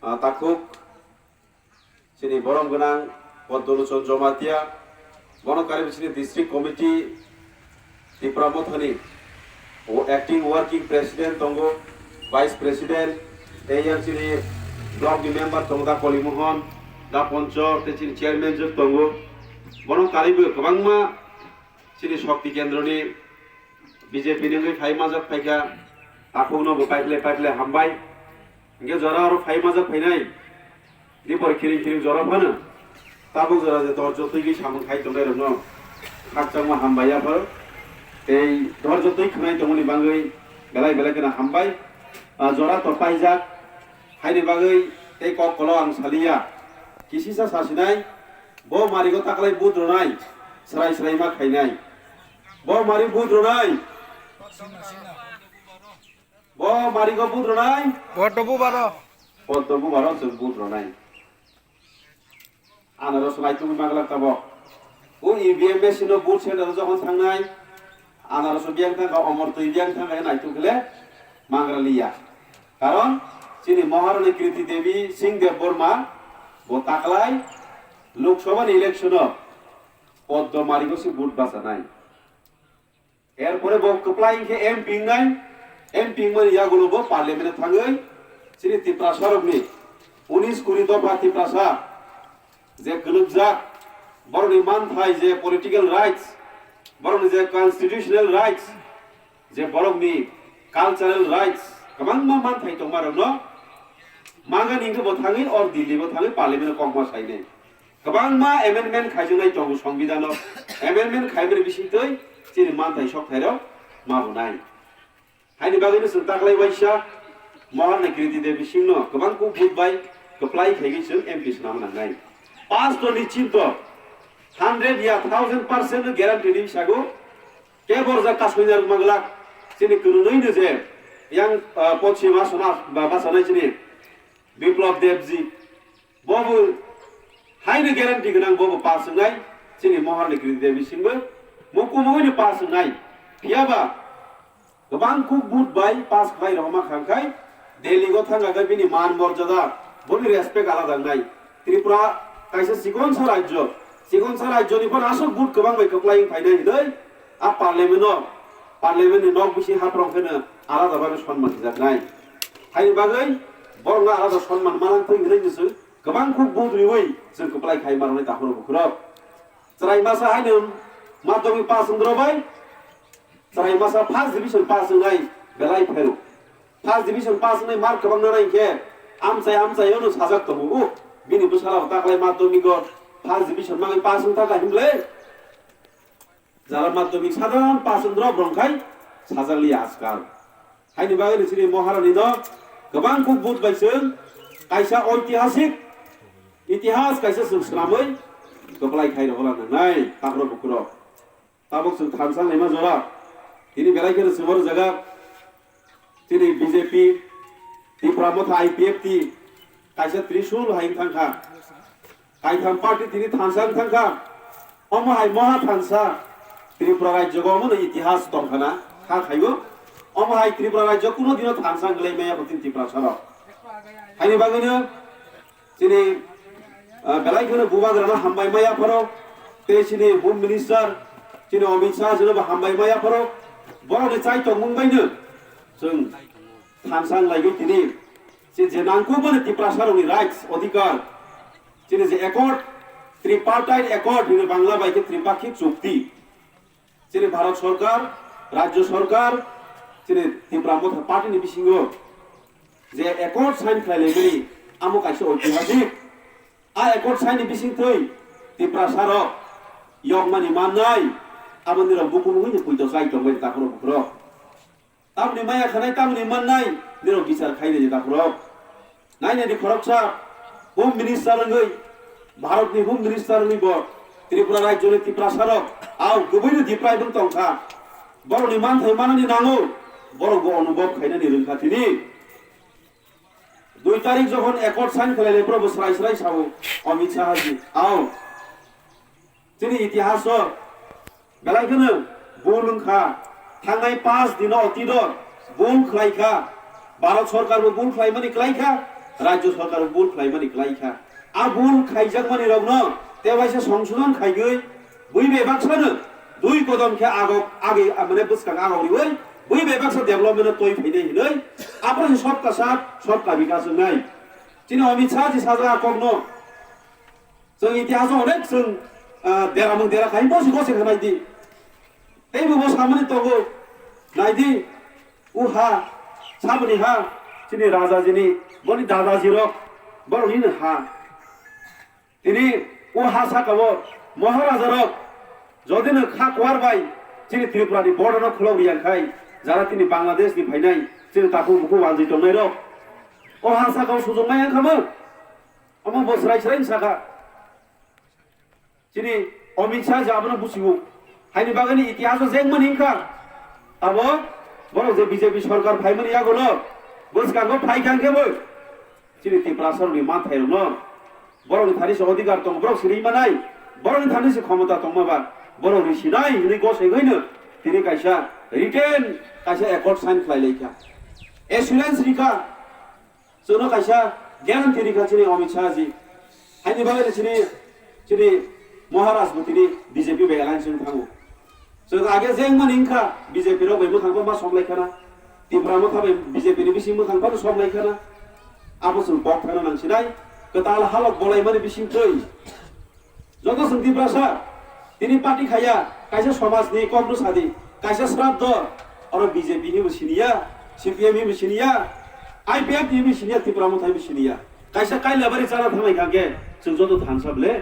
takuk sini borong genang Pondoluson Jomatia bono karib sini district committee di Pramothani acting working president tongo vice president yang sini block di member tongo da Kolimohon da Ponco te sini chairman jok tongo bono karib kebangma sini Shakti Kendra ni BJP ni fai majak faika aku no paikle hambai nge jara aro fai majak fainai ni por kiri jara bana tabuk jara je tor jotoi gi samung khai tongai rno khakchang ma hambaya phar ei tor jotoi khnai tongoni bangai belai kena hambai jara to paijak haini bagai ei kok kolo ang salia kisisa sasinai bo mari go taklai budronai serai ma khainai bo mari budronai bo mari go budronai Potobu baro jeng budronai আনারস লাইতুম বাংলা তাবো ও EVM machine বুট centre যখন থাংনাই আনারস বিয়াং থাকা অমর তৈ বিয়াং থাকা নাইতু গেলে মাংরালিয়া কারণ চিনি মহারানী কৃতি দেবী সিং দেব বর্মা ও তাকলাই লোকসভা ইলেকশন পদ্ম মারিগসি বুট বাসা নাই এরপরে বকপ্লাই কে এমপি নাই এমপি মানে ইয়াগুলো বো পার্লামেন্টে থাঙ্গই চিনি তিপ্রা সরবনি 19-20 দফা তিপ্রাসা যে গলুকজাক বরনি মানথাই যে পলিটিক্যাল রাইটস বরনি যে কনস্টিটিউশনাল রাইটস যে বরনি কালচারাল রাইটস কমান মানথাই তংমারনো মাঙ্গানিংকে বথাङै অর দিল্লি বথাङै পার্লামেন্ট কংমা সাইনে गोबां मा एमेन्डमेन्ट खाइजोंनाय दं संबिधानाव एमेन्डमेन्ट खाइब्रे बिसितै जेरै मानथाय सप्तायाव माबुनाय हायनि बागैनो जों दाख्लैबायसा महारानी कृति देबी सिंनो गोबांखौ बुटबाय गोप्लाय खाइगैसो एमपि नामनांनाय 5 to निश्चित 100 या 1000% ग्यारंटी दी सागो के बरजा कासमिनार मंगला सिनि कुनुनैनो जे yang पश्चिमा सना बासानाय सिनि बिप्लब देबजी बबु हाइनो ग्यारंटी गोनां बबु पासनाय सिनि महारानी कृति देबी सिंबो मुकुमैनो पासनाय पियाबा गोबांखौ बुटबाय पास खाइ रहमा खांखाय दिल्लीगो थांगागै बिनि मान मर्यादा बनि रेसपेक्ट आलादा नाय त्रिपुरा কাইসে সিগনসা রাজ্যনিफ्राय আসল বুট गोबां बाय खोख्लायिं फायनाय दै आ पार्लामेन्टनि नक बिसि हाफ्रंखोनो आलादा भाबे सन्मान होजानाय हायनि बागै बरंगा आलादा सन्मान मालांथै होनायनिसो गोबांखौ बुद्रिवै जों खोख्लाय खाय मारनाय दाखुर बुखुराव जराय मासा हायनो माध्यमिक पास होनद्रबाय जराय मासा फार्स्ट डिविजन पास होनाय बेलाय फेरु फार्स्ट डिविजन पास होनाय मार्क गोबां नायखे आमचायनो साजाक दबो bini busala taklay madhyamik first division mangai pasung taka himle jara madhyamik sadharan pasung drop rongkai sajarli askar haini bagai sini maharani no gobang kuk but baisung kaisa ঐতিহাসিক ইতিহাস kaisa sung slamai goplai khai rola nai takro bukro tabok sung thamsang lema jora tini belai kere sumor jaga tini BJP ti pramotha IPF ti kaisa Trishul haing thangkha kaitham party tini thansang thangkha omahai maha thansa Tripura rajyo gomono itihas tongkhana kha khaibo omahai Tripura rajyo kuno dino thansang glei meya putin Tripura sara haini bagino sini belai kono bubagrana hambai maya pharo te sini home minister sini Amit Shah jono hambai maya pharo boro ni chai tongmungbaino जों thansang laigo tini যে নাংকো মানে ত্রিপ্রাসারনি rights অধিকার চিনে যে accord ত্রিপার্টাইট accord হিনে Bangla বাইকে ত্রিপাক্ষিক চুক্তি চিনে ভারত সরকার রাজ্য সরকার চিনে ত্রিপ্রামথ পার্টি বিসিঙ্গ যে একর্ড সাইন খাইলেগি আমো কাইছে ঐতিহাসিক আ একর্ড সাইন বিসিং থৈ ত্রিপ্রাসার ইয়গমানি মাননাই আবনিরা বুকুমুনি কইতো সাইতো বাই তাকরো বুকরো তামনি মায়া খানাই তামনি মাননাই নিরো বিচার খাইলে যে তাকরো नायनायनि खरकसा होम मिनिस्टार नङै भारतनि होम मिनिस्टार नङै ब त्रिपुरा राज्यनि ত্রিপ্রাসারক आव गुबैनो दिप्रायदों तंखा बरनि मानथाय माननि नांगौ बरगो अनुभव खायनानि रोंखाथिनि 2 तारिख যখন একর্ড সাইন খাইলে प्रभु सराय सावो अमित शाह जी आव তিনি ইতিহাস বেলাইखोनो बुलुंखा थांनाय 5 दिन अतीत बुल खलायखा भारत सरकारबो बुल खालामनानै खालायखा राज्य सरकारबो बुल खालामनानै खालायखा आ बुल खायजागमानि रगनो तेवाइसे संशोधन खायगै बै बेबाक्सानो दुई कदम के आगे माने बुसकां आगावरिबै बै बेबाक्सा डेभलपमेन्ट तय फैदे हिनै आपण सबका साथ सबका विकास नै चिनि अमित शाह जी साजा कगनो जों इतिहास अनेक जों देरामों देराखाय बसे बसे खानायदि तेबो बस खामानि तगो नायदि उहा साबनि हा चिनि राजाजिनि बनि दादाजि रक बरनिनो हा तिनि उहा साकाबो महाराजा रक जदिनो खा कवारबाय चिनि त्रिपुरानि बर्डर खुलावरियाखाय जारा तिनि बांलादेशनि फायनाय चिनि ताकु बुकु वानजि दंनाय रक उहा साकाव सुजंनाय खामो अमा बसराय सराय साका चिनि अमित शाह जाबनो बुसिगु हायनि बागनि इतिहास जेंमोन हिंखा आबो बरो जे बीजेपी सरकार फायमोन यागोनो बुसकांगो फायखांखेबो चिनि त्रिपुरा सरनि मानथायनो बरोनि थानिसे अधिकार दं बरो सिरि मानाय बरोनि थानिसे क्षमता दंमाबा बरोनि सिनाय नि गसेगैनो तिनि कायसा रिटेन कायसा एकर्ड साइन खालायलायखा एसुरेंस रिखा जोनो कायसा ग्यारान्टि रिखा चिनि अमित शाह जी हायनि बागनि चिनि महाराज बुतिनि बीजेपी बे एलायन्स थांगो जों आगे जेंमोन हिंखा बीजेपी रो बैबो थांबा मा समलायखाना त्रिपुरामो थाबाय बीजेपी नि बिसिमबो थांबानो समलायखाना आबो जों बक थानो नांसिनाय कताल हालक बलाय माने बिसिम थै जत जों त्रिपुरासा तिनि पार्टी खाया कायसा समाजनि कংগ্रेस आदि कायसा श्राद्ध और बीजेपी नि बसिनिया सीपीएम नि बसिनिया आईपीएफ नि बसिनिया त्रिपुरामो थाय बसिनिया कायसा कायलाबारि जाना थांनाय गागे जों जत थानसाबले